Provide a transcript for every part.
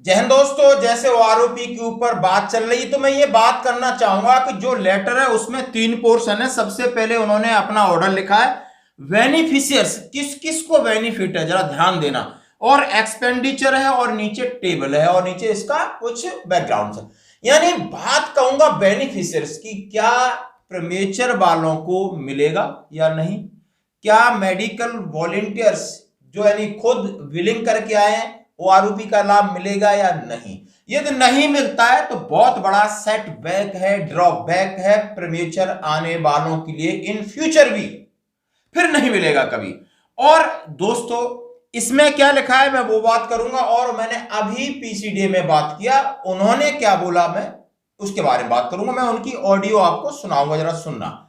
जय हिंद दोस्तों, जैसे ओआरओपी के ऊपर बात चल रही तो मैं ये बात करना चाहूंगा कि जो लेटर है उसमें 3 पोर्शन है। सबसे पहले उन्होंने अपना ऑर्डर लिखा है बेनिफिशियर्स, किस किस को बेनिफिट है जरा ध्यान देना, और एक्सपेंडिचर है और नीचे टेबल है और नीचे इसका कुछ बैकग्राउंड है। यानी बात कहूंगा बेनिफिशियर्स की, क्या प्रीमेचर वालों को मिलेगा या नहीं, क्या मेडिकल वॉलेंटियर्स जो यानी खुद विलिंग करके आए हैं ओआरओपी का लाभ मिलेगा या नहीं। यदि नहीं मिलता है तो बहुत बड़ा सेटबैक है, ड्रॉबैक है प्रीमेचर आने वालों के लिए, इन फ्यूचर भी फिर नहीं मिलेगा कभी। और दोस्तों इसमें क्या लिखा है मैं वो बात करूंगा, और मैंने अभी पीसीडीए में बात किया, उन्होंने क्या बोला मैं उसके बारे में बात करूंगा। मैं उनकी ऑडियो आपको सुनाऊंगा, जरा सुनना।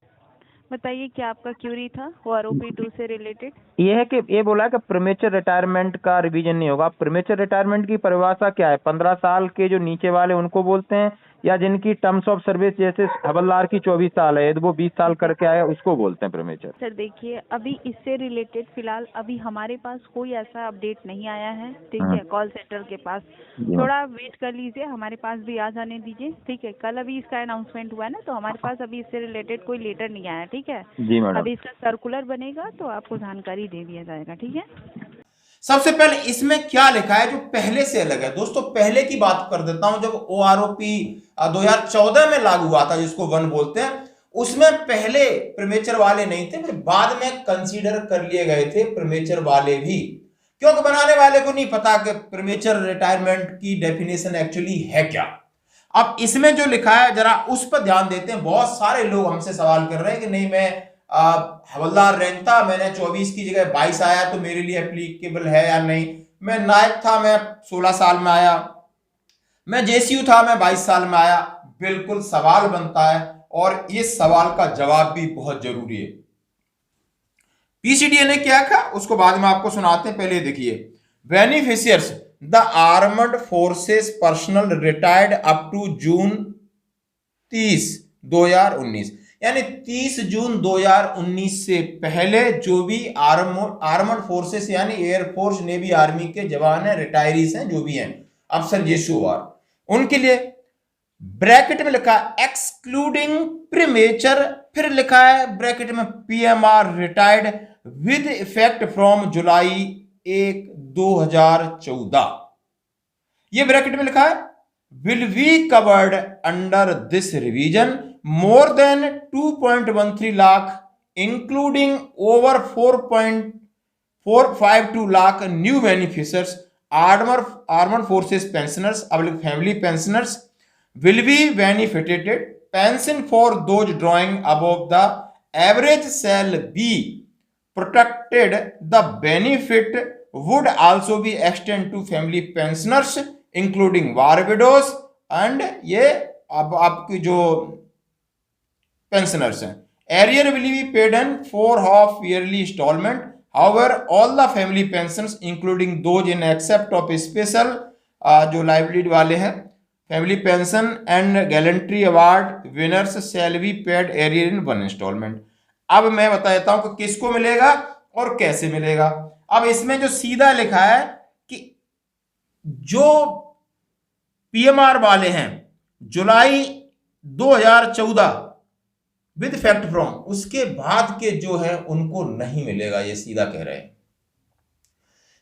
बताइए क्या आपका क्यूरी था ओआरओपी 2 से रिलेटेड। ये है कि ये बोला है कि प्रीमेचर रिटायरमेंट का रिवीजन नहीं होगा। प्रीमेचर रिटायरमेंट की परिभाषा क्या है? 15 साल के जो नीचे वाले उनको बोलते हैं, या जिनकी टर्म्स ऑफ सर्विस जैसे हवलदार की 24 साल है यदि वो 20 साल करके आया उसको बोलते हैं प्रीमेचर। सर देखिए, अभी इससे रिलेटेड फिलहाल अभी हमारे पास कोई ऐसा अपडेट नहीं आया है, ठीक है, कॉल सेंटर के पास। थोड़ा वेट कर लीजिए, हमारे पास भी आ जाने दीजिए, ठीक है। कल अभी इसका अनाउंसमेंट हुआ है ना, तो हमारे पास अभी इससे रिलेटेड कोई लेटर नहीं आया, ठीक है। जी मैडम। अभी इसका सर्कुलर बनेगा तो आपको जानकारी दे दिया जाएगा, ठीक है। सबसे पहले इसमें क्या लिखा है जो पहले से अलग है। दोस्तों पहले की बात कर देता हूं, जब ओआरओपी 2014 में लागू हुआ था जिसको 1 बोलते हैं, उसमें पहले प्रीमेचर वाले नहीं थे, फिर बाद में कंसीडर कर लिए गए थे प्रीमेचर वाले भी, क्योंकि बनाने वाले को नहीं पता कि प्रीमेचर रिटायरमेंट की डेफिनेशन एक्चुअली है क्या। अब इसमें जो लिखा है जरा उस पर ध्यान देते हैं। बहुत सारे लोग हमसे सवाल कर रहे हैं कि नहीं मैं हवलदार रैंक था, मैंने 24 की जगह 22 आया तो मेरे लिए एप्लीकेबल है या नहीं। मैं नायक था, मैं 16 साल में आया। मैं जेसीयू था, मैं 22 साल में आया। बिल्कुल सवाल बनता है और इस सवाल का जवाब भी बहुत जरूरी है। पीसीडीए ने क्या कहा उसको बाद में आपको सुनाते हैं, पहले देखिए। Beneficiaries the armed forces personnel retired up to June 30, 2019, यानी 30 जून 2019 से पहले जो भी आर्मड फोर्सेस यानी एयरफोर्स, नेवी, आर्मी के जवान हैं, रिटायरीज हैं, जो भी हैं अफसर जेसूआर, उनके लिए ब्रैकेट में लिखा है एक्सक्लूडिंग प्रीमेचर, फिर लिखा है ब्रैकेट में PMR retired with effect from जुलाई 1, 2014। ये ब्रैकेट में लिखा है will be covered under this revision more than 2.13 lakh including over 4.452 lakh new beneficiaries, armed forces pensioners, family pensioners will be benefited. Pension for those drawing above the average shall be protected. The benefit would also be extended to family pensioners including war widows and ये अब आपकी जो pensioners हैं. Arrear will be paid in 4 half yearly installment. However, all the family pensions including those in except of special जो लाइवलीड वाले हैं, family pension and gallantry award winners shall be paid arrear in 1 instalment. अब मैं बता देता हूं कि किसको मिलेगा और कैसे मिलेगा। अब इसमें जो सीधा लिखा है कि जो पीएमआर वाले हैं जुलाई 2014 विद इफेक्ट फ्रॉम, उसके बाद के जो है उनको नहीं मिलेगा। ये सीधा कह रहे हैं,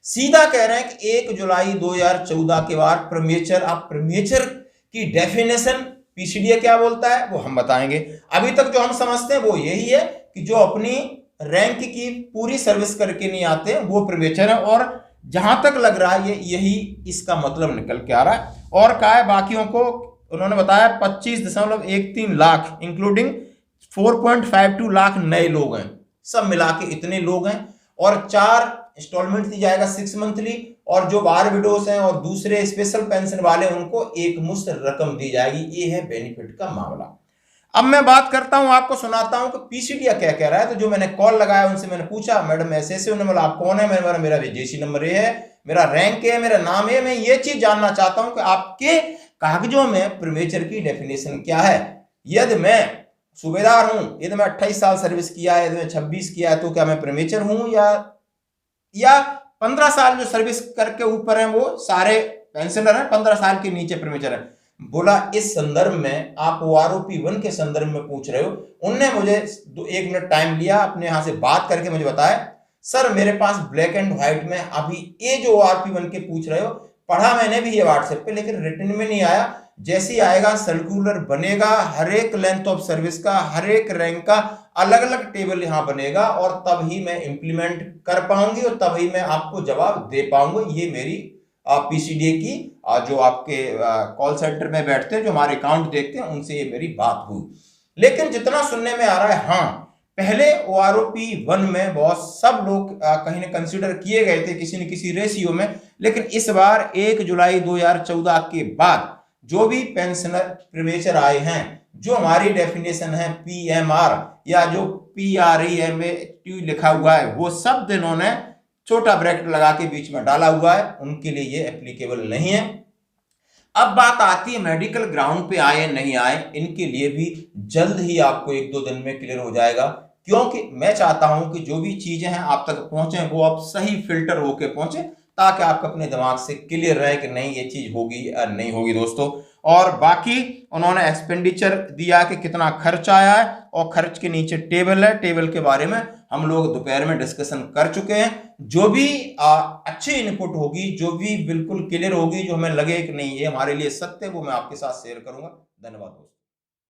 सीधा कह रहे हैं कि 1 जुलाई 2014 के बाद प्रीमेचर। अब प्रीमेचर की डेफिनेशन पीसीडीए क्या बोलता है वो हम बताएंगे। अभी तक जो हम समझते हैं वो यही है कि जो अपनी रैंक की पूरी सर्विस करके नहीं आते वो प्रीमेचर है, और जहां तक लग रहा है यही इसका मतलब निकल के आ रहा है। और क्या है बाकियों को उन्होंने बताया 25.13 लाख इंक्लूडिंग 4.52 लाख नए लोग हैं, सब मिला के इतने लोग हैं। और 4 इंस्टॉलमेंट दी जाएगा 6 मंथली, और जो वार विडोस हैं और दूसरे स्पेशल पेंशन वाले उनको एक मुश्त रकम दी जाएगी। ये है बेनिफिट का मामला। अब मैं बात करता हूं, आपको सुनाता हूं कि पीसीडीए क्या कह रहा है। तो जो मैंने कॉल लगाया उनसे मैंने पूछा मैडम ऐसे ऐसे, उन्होंने बोला आप कौन है। मैंने मेरा जेसी नंबर ये है, मेरा रैंक है, मेरा नाम है। मैं ये चीज जानना चाहता हूं कि आपके कागजों में प्रीमेचर की डेफिनेशन क्या है। यदि मैं सूबेदार हूं, यदि मैं 28 साल सर्विस किया है, यदि मैं 26 किया है, तो क्या मैं प्रीमेचर हूं, या 15 साल जो सर्विस करके ऊपर हैं वो सारे पेंशनर है, 15 साल के नीचे प्रीमेचर है। बोला इस संदर्भ में आप OROP 1 के संदर्भ में पूछ रहे हो। उनने मुझे 1 मिनट टाइम लिया, अपने यहां से बात करके मुझे बताया सर मेरे पास ब्लैक एंड व्हाइट में अभी ये जो ORP 1 के पूछ रहे हो पढ़ा मैंने भी ये व्हाट्सएप पे, लेकिन रिटर्न में नहीं आया। जैसे ही आएगा सर्कुलर बनेगा, हर एक लेंथ ऑफ सर्विस का, हर एक रैंक का अलग अलग टेबल यहां बनेगा और तब ही मैं इंप्लीमेंट कर पाऊंगी और तभी मैं आपको जवाब दे पाऊंगा। ये मेरी PCDA की जो आपके कॉल सेंटर में बैठते हैं, जो हमारे अकाउंट देखते हैं, उनसे ये मेरी बात हुई। लेकिन जितना सुनने में आ रहा है, हाँ पहले OROP 1 में बहुत सब लोग कहीं ना कंसिडर किए गए थे किसी न किसी रेशियो में, लेकिन इस बार 1 जुलाई 2014 के बाद जो भी पेंशनर प्रीमेचर आए हैं, जो हमारी डेफिनेशन है PMR या जो PREMAT लिखा हुआ है, वो सब इन्होंने छोटा ब्रैकेट लगा के बीच में डाला हुआ है, उनके लिए ये एप्लीकेबल नहीं है। अब बात आती है मेडिकल ग्राउंड पे आए नहीं आए, इनके लिए भी जल्द ही आपको 1-2 दिन में क्लियर हो जाएगा, क्योंकि मैं चाहता हूं कि जो भी चीजें हैं आप तक पहुंचे वो आप सही फिल्टर होके पहुंचे, ताकि आपको अपने दिमाग से क्लियर रहे कि नहीं ये चीज होगी या नहीं होगी दोस्तों। और बाकी उन्होंने एक्सपेंडिचर दिया कि कितना खर्च आया है और खर्च के नीचे टेबल है, टेबल के बारे में हम लोग दोपहर में डिस्कशन कर चुके हैं। जो भी अच्छी इनपुट होगी, जो भी बिल्कुल क्लियर होगी, जो हमें लगे कि नहीं ये हमारे लिए सत्य, वो मैं आपके साथ शेयर करूंगा। धन्यवाद दोस्तों।